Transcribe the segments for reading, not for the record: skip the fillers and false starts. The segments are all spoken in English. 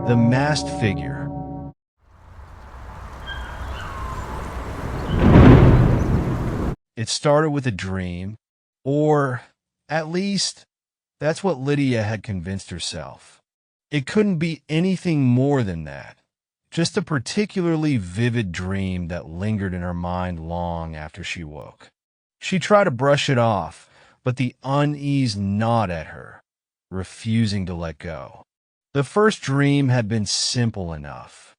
The masked figure. It started with a dream, or at least that's what Lydia had convinced herself. It couldn't be anything more than that. Just a particularly vivid dream that lingered in her mind long after she woke. She tried to brush it off, but the unease gnawed at her, refusing to let go. The first dream had been simple enough.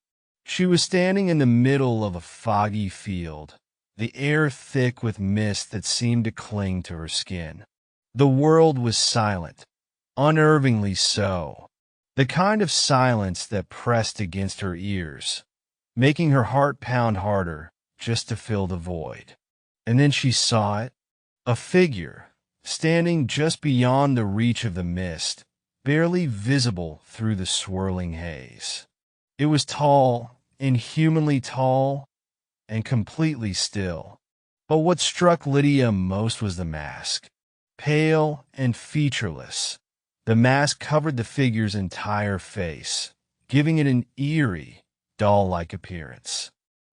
She was standing in the middle of a foggy field, the air thick with mist that seemed to cling to her skin. The world was silent, unnervingly so, the kind of silence that pressed against her ears, making her heart pound harder just to fill the void. And then she saw it, a figure, standing just beyond the reach of the mist, barely visible through the swirling haze. It was tall, inhumanly tall, and completely still. But what struck Lydia most was the mask. Pale and featureless, the mask covered the figure's entire face, giving it an eerie, doll-like appearance.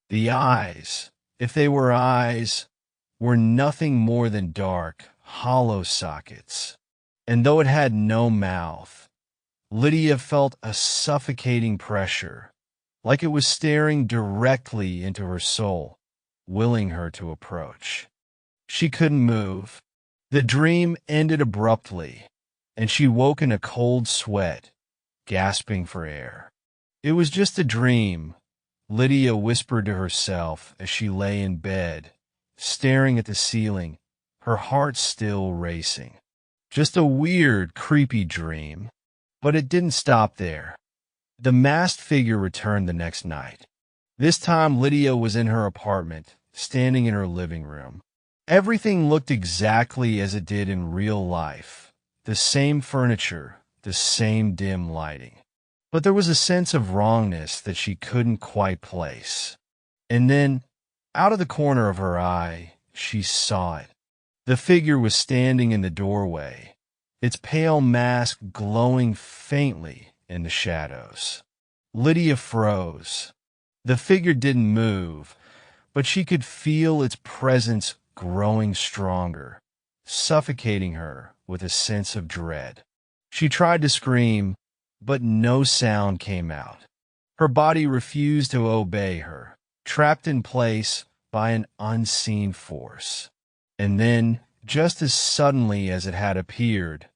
The eyes, if they were eyes, were nothing more than dark, hollow sockets. And though it had no mouth, Lydia felt a suffocating pressure, like it was staring directly into her soul, willing her to approach. She couldn't move. The dream ended abruptly, and she woke in a cold sweat, gasping for air. It was just a dream, Lydia whispered to herself as she lay in bed, staring at the ceiling, her heart still racing. Just a weird, creepy dream. But it didn't stop there. The masked figure returned the next night. This time Lydia was in her apartment, standing in her living room. Everything looked exactly as it did in real life. The same furniture, the same dim lighting. But there was a sense of wrongness that she couldn't quite place. And then, out of the corner of her eye, she saw it. The figure was standing in the doorway, its pale mask glowing faintly in the shadows. Lydia froze. The figure didn't move, but she could feel its presence growing stronger, suffocating her with a sense of dread. She tried to scream, but no sound came out. Her body refused to obey her, trapped in place by an unseen force. And then, just as suddenly as it had appeared,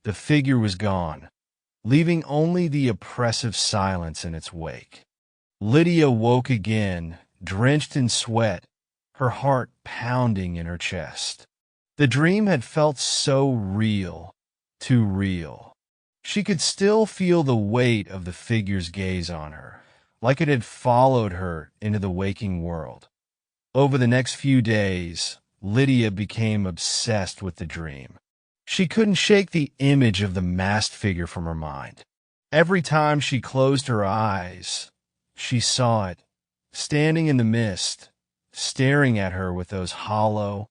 the figure was gone, leaving only the oppressive silence in its wake. Lydia woke again, drenched in sweat, her heart pounding in her chest. The dream had felt so real, too real. She could still feel the weight of the figure's gaze on her, like it had followed her into the waking world. Over the next few days, Lydia became obsessed with the dream. She couldn't shake the image of the masked figure from her mind. Every time she closed her eyes, she saw it, standing in the mist, staring at her with those hollow,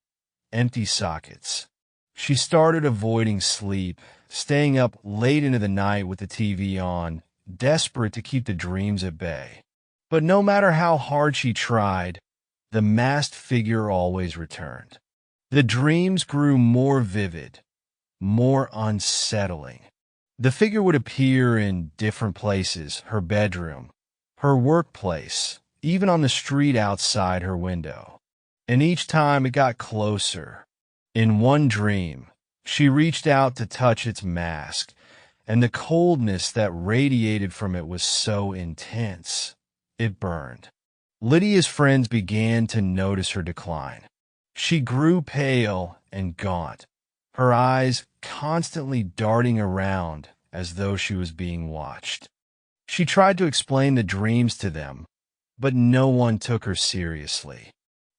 empty sockets. She started avoiding sleep, staying up late into the night with the TV on, desperate to keep the dreams at bay. But no matter how hard she tried, the masked figure always returned. The dreams grew more vivid, more unsettling. The figure would appear in different places, her bedroom, her workplace, even on the street outside her window. And each time it got closer. In one dream, she reached out to touch its mask, and the coldness that radiated from it was so intense, it burned. Lydia's friends began to notice her decline. She grew pale and gaunt, her eyes constantly darting around as though she was being watched. She tried to explain the dreams to them, but no one took her seriously.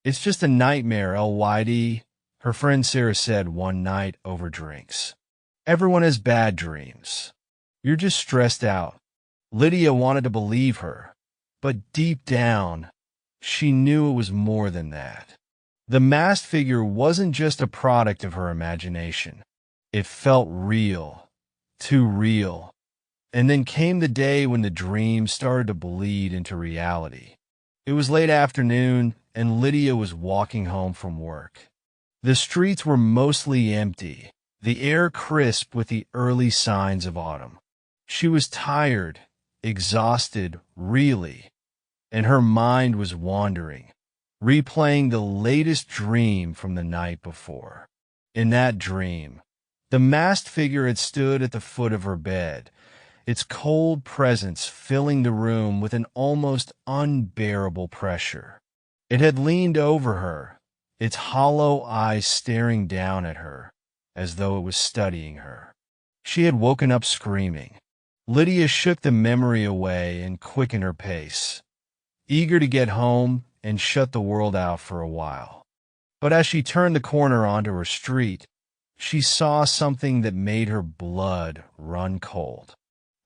"It's just a nightmare, LYD," her friend Sarah said one night over drinks. "Everyone has bad dreams. You're just stressed out." Lydia wanted to believe her, but deep down, she knew it was more than that. The masked figure wasn't just a product of her imagination. It felt real, too real. And then came the day when the dream started to bleed into reality. It was late afternoon, and Lydia was walking home from work. The streets were mostly empty, the air crisp with the early signs of autumn. She was tired, exhausted, really, and her mind was wandering, replaying the latest dream from the night before. In that dream, the masked figure had stood at the foot of her bed, its cold presence filling the room with an almost unbearable pressure. It had leaned over her, its hollow eyes staring down at her, as though it was studying her. She had woken up screaming. Lydia shook the memory away and quickened her pace, eager to get home and shut the world out for a while. But as she turned the corner onto her street, she saw something that made her blood run cold.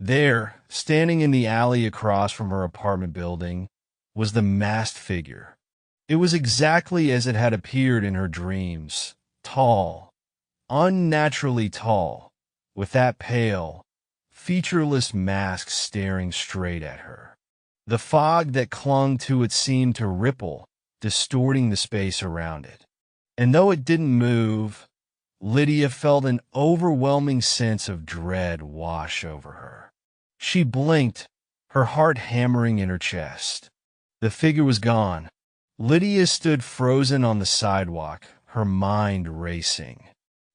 There, standing in the alley across from her apartment building, was the masked figure. It was exactly as it had appeared in her dreams, tall, unnaturally tall, with that pale, featureless mask staring straight at her. The fog that clung to it seemed to ripple, distorting the space around it. And though it didn't move, Lydia felt an overwhelming sense of dread wash over her. She blinked, her heart hammering in her chest. The figure was gone. Lydia stood frozen on the sidewalk, her mind racing.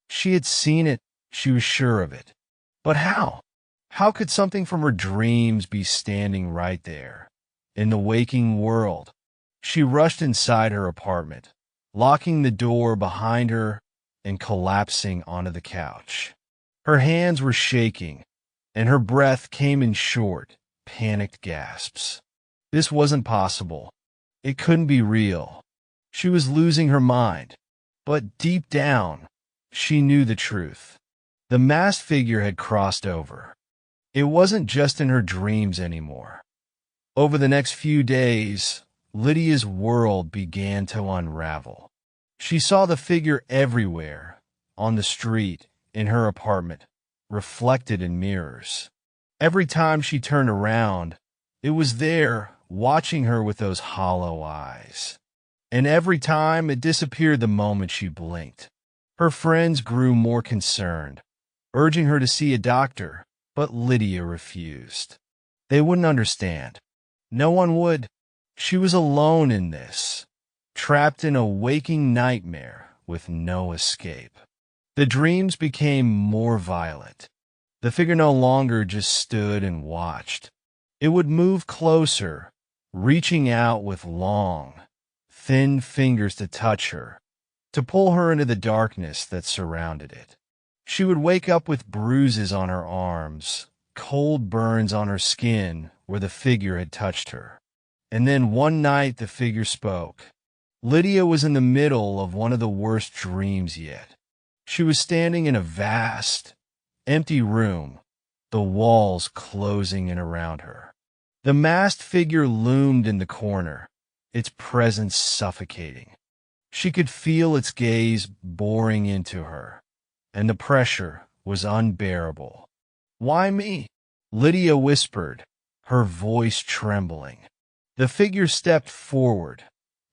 She had seen it, she was sure of it. But how? How could something from her dreams be standing right there, in the waking world? She rushed inside her apartment, locking the door behind her and collapsing onto the couch. Her hands were shaking, and her breath came in short, panicked gasps. This wasn't possible. It couldn't be real. She was losing her mind. But deep down, she knew the truth. The masked figure had crossed over. It wasn't just in her dreams anymore. Over the next few days, Lydia's world began to unravel. She saw the figure everywhere, on the street, in her apartment, reflected in mirrors. Every time she turned around, it was there, watching her with those hollow eyes. And every time it disappeared the moment she blinked. Her friends grew more concerned, urging her to see a doctor, but Lydia refused. They wouldn't understand. No one would. She was alone in this, trapped in a waking nightmare with no escape. The dreams became more violent. The figure no longer just stood and watched. It would move closer, reaching out with long, thin fingers to touch her, to pull her into the darkness that surrounded it. She would wake up with bruises on her arms, cold burns on her skin where the figure had touched her. And then one night the figure spoke. Lydia was in the middle of one of the worst dreams yet. She was standing in a vast, empty room, the walls closing in around her. The masked figure loomed in the corner, its presence suffocating. She could feel its gaze boring into her, and the pressure was unbearable. "Why me?" Lydia whispered, her voice trembling. The figure stepped forward,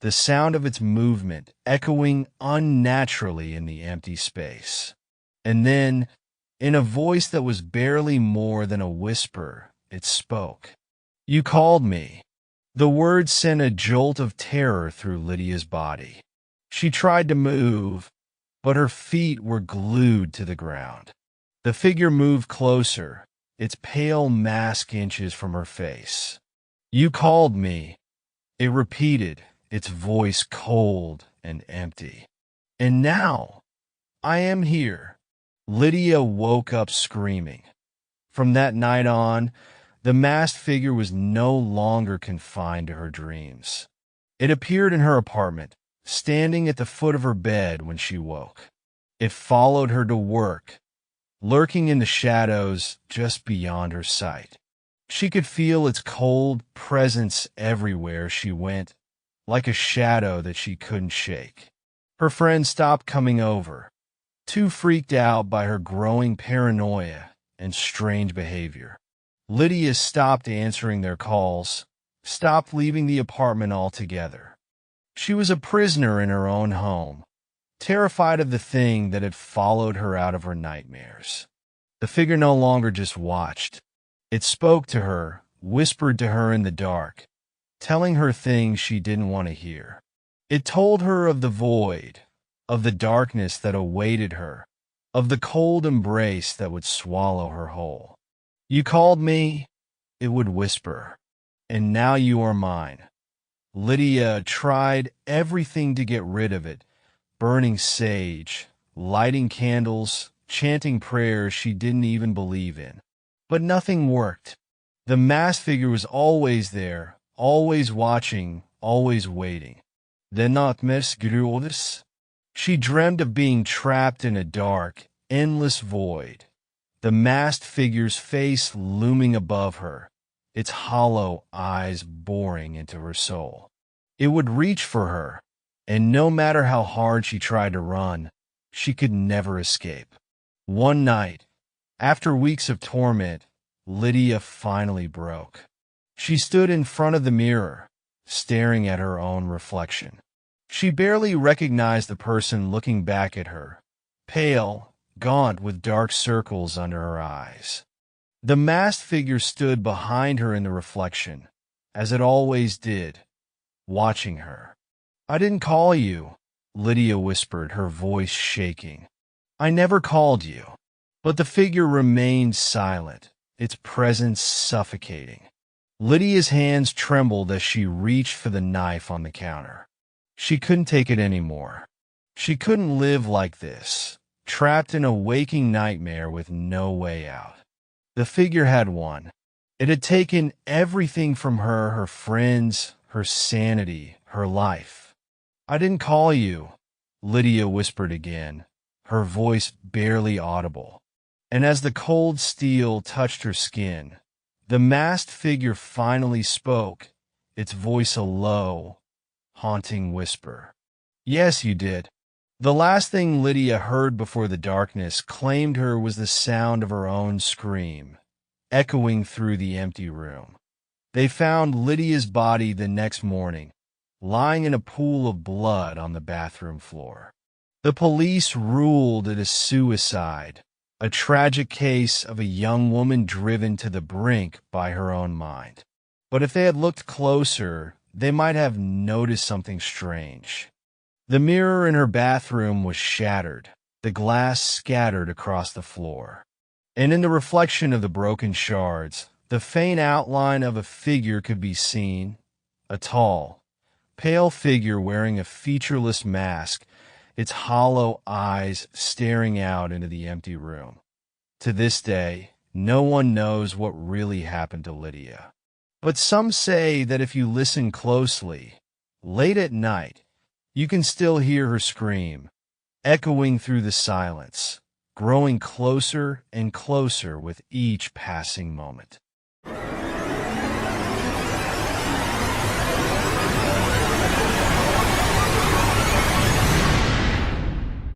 the sound of its movement echoing unnaturally in the empty space. And then, in a voice that was barely more than a whisper, it spoke. "You called me." The words sent a jolt of terror through Lydia's body. She tried to move, but her feet were glued to the ground. The figure moved closer, its pale mask inches from her face. "You called me," it repeated, its voice cold and empty. "And now, I am here." Lydia woke up screaming. From that night on, the masked figure was no longer confined to her dreams. It appeared in her apartment, standing at the foot of her bed when she woke. It followed her to work, lurking in the shadows just beyond her sight. She could feel its cold presence everywhere she went, like a shadow that she couldn't shake. Her friends stopped coming over, too freaked out by her growing paranoia and strange behavior. Lydia stopped answering their calls, stopped leaving the apartment altogether. She was a prisoner in her own home, terrified of the thing that had followed her out of her nightmares. The figure no longer just watched. It spoke to her, whispered to her in the dark, telling her things she didn't want to hear. It told her of the void, of the darkness that awaited her, of the cold embrace that would swallow her whole. "You called me," it would whisper, "and now you are mine." Lydia tried everything to get rid of it, burning sage, lighting candles, chanting prayers she didn't even believe in. But nothing worked. The masked figure was always there, always watching, always waiting. The nightmares grew. She dreamed of being trapped in a dark, endless void, the masked figure's face looming above her, its hollow eyes boring into her soul. It would reach for her, and no matter how hard she tried to run, she could never escape. One night, after weeks of torment, Lydia finally broke. She stood in front of the mirror, staring at her own reflection. She barely recognized the person looking back at her, pale, gaunt with dark circles under her eyes. The masked figure stood behind her in the reflection, as it always did, watching her. "I didn't call you," Lydia whispered, her voice shaking. "I never called you." But the figure remained silent, its presence suffocating. Lydia's hands trembled as she reached for the knife on the counter. She couldn't take it anymore. She couldn't live like this, trapped in a waking nightmare with no way out. The figure had won. It had taken everything from her, her friends, her sanity, her life. "I didn't call you," Lydia whispered again, her voice barely audible. And as the cold steel touched her skin, the masked figure finally spoke, its voice a low, haunting whisper. "Yes, you did." The last thing Lydia heard before the darkness claimed her was the sound of her own scream, echoing through the empty room. They found Lydia's body the next morning, lying in a pool of blood on the bathroom floor. The police ruled it a suicide, a tragic case of a young woman driven to the brink by her own mind. But if they had looked closer, they might have noticed something strange. The mirror in her bathroom was shattered, the glass scattered across the floor. And in the reflection of the broken shards, the faint outline of a figure could be seen, a tall, pale figure wearing a featureless mask, its hollow eyes staring out into the empty room. To this day, no one knows what really happened to Lydia. But some say that if you listen closely, late at night, you can still hear her scream, echoing through the silence, growing closer and closer with each passing moment.